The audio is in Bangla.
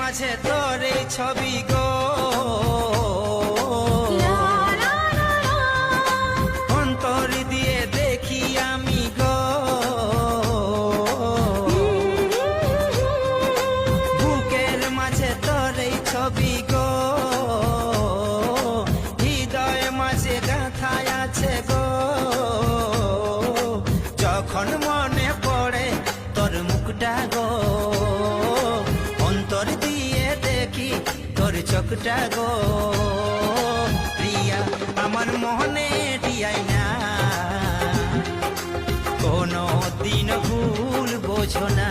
মাঝে তোর এই ছবি গো, অন্তর দিয়ে দেখি আমি গো, বুকের মাঝে তোর এই ছবি গো, হৃদয় মাঝে গাঁথায় আছে গো। যখন মনে পড়ে তোর মুখটা গো, অন্তর দিয়ে দেখি তোর চোখটা গো। প্রিয়া আমার মনে টিয়াই না, কোনো দিন ভুল বোঝো না।